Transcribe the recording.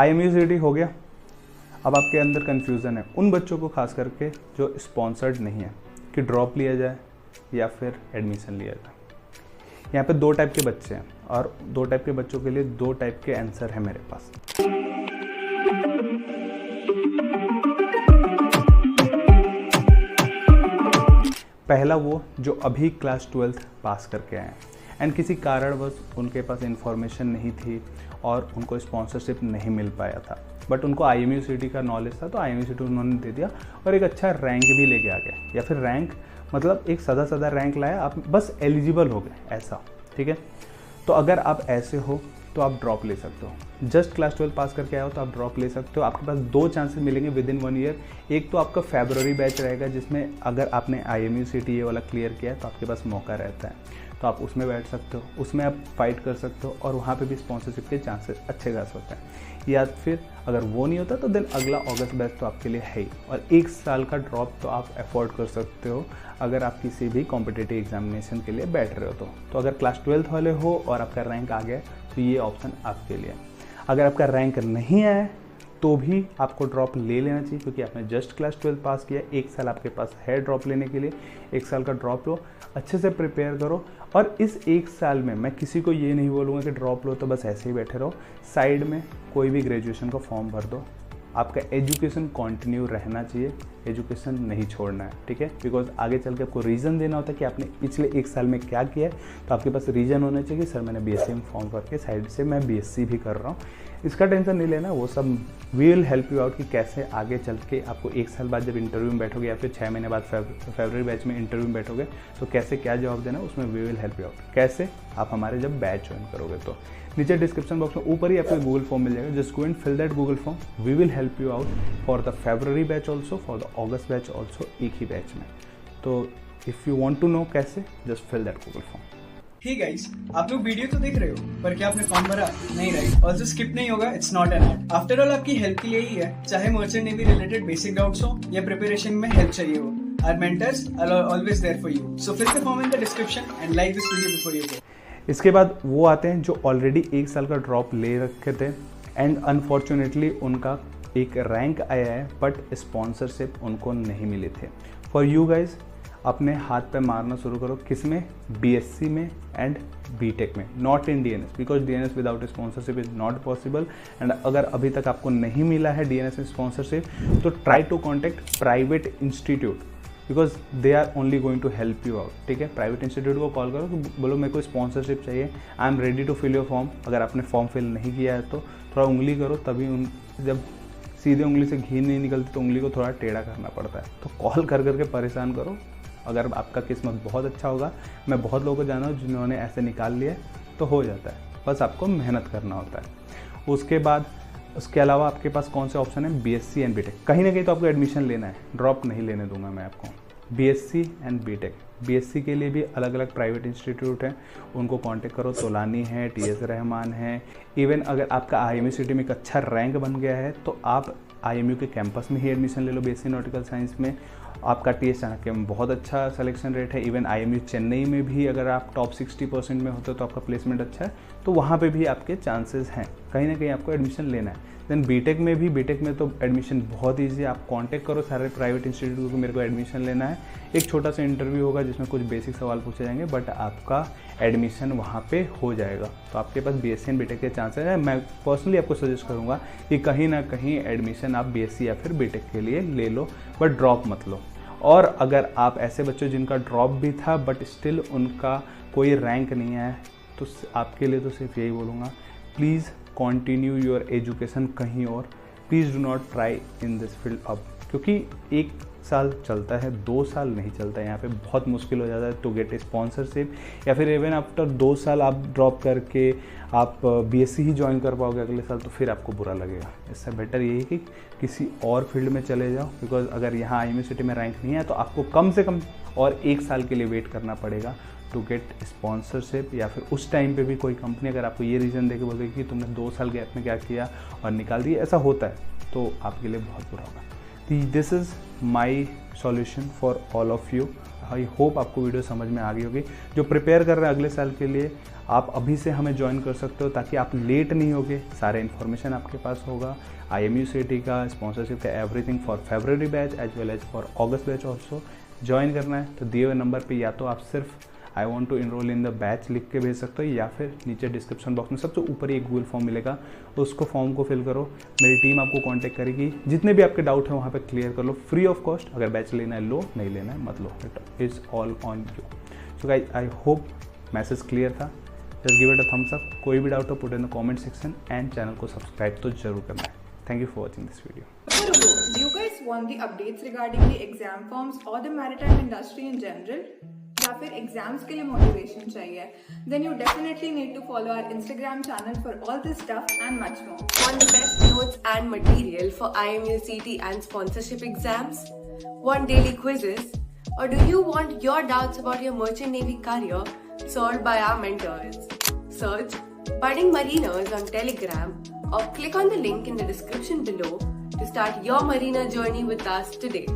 IMUCT हो गया। अब आपके अंदर कन्फ्यूज़न है उन बच्चों को खास करके जो स्पॉन्सर्ड नहीं है कि ड्रॉप लिया जाए या फिर एडमिशन लिया जाए। यहाँ पे 2 टाइप के बच्चे हैं और 2 टाइप के बच्चों के लिए 2 टाइप के आंसर है मेरे पास। पहला वो जो अभी क्लास 12th पास करके आए हैं एंड किसी कारणवश उनके पास इन्फॉर्मेशन नहीं थी और उनको स्पॉन्सरशिप नहीं मिल पाया था, बट उनको IMUCT का नॉलेज था तो IMUCT उन्होंने दे दिया और एक अच्छा रैंक भी लेके आ गए, या फिर रैंक मतलब एक सदा रैंक लाया, आप बस एलिजिबल हो गए ऐसा, ठीक है। तो अगर आप ऐसे हो तो आप ड्रॉप ले सकते हो। जस्ट क्लास 12 पास करके आए हो तो आप ड्रॉप ले सकते हो। आपके पास 2 चांसेस मिलेंगे विद इन 1 ईयर। एक तो आपका फरवरी बैच रहेगा जिसमें अगर आपने IMUCT ये वाला क्लियर किया है तो आपके पास मौका रहता है, तो आप उसमें बैठ सकते हो, उसमें आप फाइट कर सकते हो और वहाँ पे भी स्पॉन्सरशिप के चांसेस अच्छे खास होते हैं। या फिर अगर वो नहीं होता तो देन अगला अगस्त बैच तो आपके लिए है ही, और 1 साल का ड्रॉप तो आप अफोर्ड कर सकते हो अगर आप किसी भी कॉम्पिटिटिव एग्जामिनेशन के लिए बैठ रहे हो तो अगर क्लास 12 वाले हो और आपका रैंक आ गया तो ये ऑप्शन आपके लिए। अगर आपका रैंक नहीं आया तो भी आपको ड्रॉप ले लेना चाहिए, क्योंकि आपने जस्ट क्लास 12 पास किया, 1 साल आपके पास है ड्रॉप लेने के लिए। 1 साल का ड्रॉप लो, अच्छे से प्रिपेयर करो, और इस 1 साल में मैं किसी को ये नहीं बोलूँगा कि ड्रॉप लो तो बस ऐसे ही बैठे रहो। साइड में कोई भी ग्रेजुएशन का फॉर्म भर दो, आपका एजुकेशन कंटिन्यू रहना चाहिए, एजुकेशन नहीं छोड़ना है, ठीक है। बिकॉज आगे चल के आपको रीज़न देना होता है कि आपने पिछले 1 साल में क्या किया है, तो आपके पास रीज़न होना चाहिए कि सर मैंने BSc में फॉर्म भर के साइड से मैं BSc भी कर रहा हूँ। इसका टेंशन नहीं लेना, वो सब we will help you out कि कैसे आगे चल के आपको 1 साल बाद जब इंटरव्यू में बैठोगे या फिर 6 महीने बाद फरवरी बैच में इंटरव्यू में बैठोगे तो कैसे क्या जवाब देना, उसमें we will help you out. कैसे, आप हमारे जब बैच ज्वाइन करोगे तो नीचे डिस्क्रिप्शन बॉक्स में ऊपर ही आपको गूगल फॉर्म मिल जाएगा, just go and fill that Google form. We will help you out for the February batch also, for the August batch also, एक ही बैच में। तो if you want to know कैसे, just fill that Google form. Hey guys, आप लोग video तो देख रहे हो पर क्या आपने फॉर्म भरा? नहीं, राइट। ऑल्सो स्किप नहीं होगा, it's not an ad. After all आपकी हेल्प के लिए ही है, चाहे merchant navy related basic doubts हो या प्रिपरेशन में हेल्प चाहिए हो। Our mentors are always there for you, so fill the form in the description and like this video before you go. इसके बाद वो आते हैं जो ऑलरेडी 1 साल का ड्रॉप ले रखे थे एंड अनफॉर्चुनेटली उनका एक रैंक आया है बट स्पॉन्सरशिप उनको नहीं मिले थे। फॉर यू गाइज, अपने हाथ पे मारना शुरू करो, किसमें? BSc में एंड BTech में, not in DNS, because DNS without sponsorship is not possible. And अगर अभी तक आपको नहीं मिला है DNS में स्पॉन्सरशिप तो try to contact private institute, because they are only going to help you out, ठीक है। प्राइवेट इंस्टीट्यूट को कॉल करो कि बोलो मेरे को स्पॉन्सरशिप चाहिए, I am ready to fill your form. अगर आपने फॉर्म फिल नहीं किया है तो थोड़ा उंगली करो, तभी जब सीधे उंगली से घी नहीं निकलती तो उंगली को थोड़ा टेढ़ा करना पड़ता है, तो कॉल कर करके परेशान करो। अगर आपका किस्मत बहुत अच्छा होगा, मैं बहुत लोगों को जाना हूँ जिन्होंने ऐसे निकाल लिया तो हो जाता है, बस आपको मेहनत करना होता है। उसके बाद उसके अलावा आपके पास कौन से ऑप्शन है? BSc and BTech। कहीं ना कहीं तो आपको एडमिशन लेना है, ड्रॉप नहीं लेने दूंगा मैं आपको। BSc एंड BTech, BSc के लिए भी अलग अलग प्राइवेट इंस्टीट्यूट हैं, उनको कांटेक्ट करो। तोलानी है, TS रहमान है। इवन अगर आपका IMUCT में एक अच्छा रैंक बन गया है तो आप IMU के कैंपस में ही एडमिशन ले लो। BSc नॉटिकल साइंस में आपका TS चाणक्य में बहुत अच्छा सिलेक्शन रेट है। इवन IMU चेन्नई में भी अगर आप टॉप 60% में होते हो तो आपका प्लेसमेंट अच्छा है, तो वहाँ पे भी आपके चांसेस हैं, कहीं ना कहीं आपको एडमिशन लेना है। देन BTech में भी, BTech में तो एडमिशन बहुत ईजी है, आप कांटेक्ट करो सारे प्राइवेट इंस्टीट्यूट को, मेरे को एडमिशन लेना है। एक छोटा सा इंटरव्यू होगा जिसमें कुछ बेसिक सवाल पूछे जाएंगे, बट आपका एडमिशन वहाँ पे हो जाएगा। तो आपके पास BSc एंड BTech के चांसेस हैं। मैं पर्सनली आपको सजेस्ट करूँगा कि कहीं ना कहीं एडमिशन आप BSc या फिर BTech के लिए ले लो, बट ड्रॉप मत लो। और अगर आप ऐसे बच्चों जिनका ड्रॉप भी था बट स्टिल उनका कोई रैंक नहीं आया, तो आपके लिए तो सिर्फ यही बोलूँगा, प्लीज़ कंटिन्यू योर एजुकेशन कहीं और, please do not try in this field अब, क्योंकि 1 साल चलता है, 2 साल नहीं चलता है। यहाँ पे बहुत मुश्किल हो जाता है टू गेट स्पॉन्सरशिप, या फिर इवन आफ्टर 2 साल आप ड्रॉप करके आप BSc ही ज्वाइन कर पाओगे अगले साल, तो फिर आपको बुरा लगेगा। इससे बेटर यही कि किसी और फील्ड में चले जाओ, बिकॉज अगर यहाँ IMUCT में रैंक नहीं है तो आपको कम से कम और 1 साल के लिए वेट करना पड़ेगा टू गेट स्पॉन्सरशिप। या फिर उस टाइम पे भी कोई कंपनी अगर आपको ये रीज़न दे के बोलेगी कि तुमने 2 साल गैप में क्या किया और निकाल दिया, ऐसा होता है, तो आपके लिए बहुत बुरा होगा। This is my solution for all of you. I hope आपको वीडियो समझ में आ गई होगी। जो प्रिपेयर कर रहे हैं अगले साल के लिए, आप अभी से हमें ज्वाइन कर सकते हो ताकि आप लेट नहीं होगे, सारे इन्फॉर्मेशन आपके पास होगा, IMU CET का, स्पॉन्सरशिप का, everything for February batch as well as for August batch also. Join करना है तो दिए हुए नंबर पे या तो आप सिर्फ I want to enrol in the batch लिख के भेज सकते हो, या फिर नीचे डिस्क्रिप्शन बॉक्स में सबसे ऊपर ही एक गूगल फॉर्म मिलेगा, उसको फॉर्म को फिल करो, मेरी टीम आपको कांटेक्ट करेगी, जितने भी आपके डाउट हैं वहाँ पे क्लियर कर लो फ्री ऑफ कॉस्ट। अगर बैच लेना है लो, नहीं लेना है मत लो, it is all on you. So guys I hope message clear था। Just give it a thumbs up. कोई भी डाउट हो put in the comment section and channel को सब्सक्राइब तो जरूर करना है। Thank you for watching this video. Do you guys want the updates regarding the exam forms or the maritime industry in general? या फिर exams के लिए motivation चाहिए? Then you definitely need to follow our Instagram channel for all this stuff and much more. Want the best notes and material for IMU CET and sponsorship exams? Want daily quizzes? Or do you want your doubts about your merchant navy career solved by our mentors? Search Budding Mariners on Telegram or click on the link in the description below to start your marina journey with us today.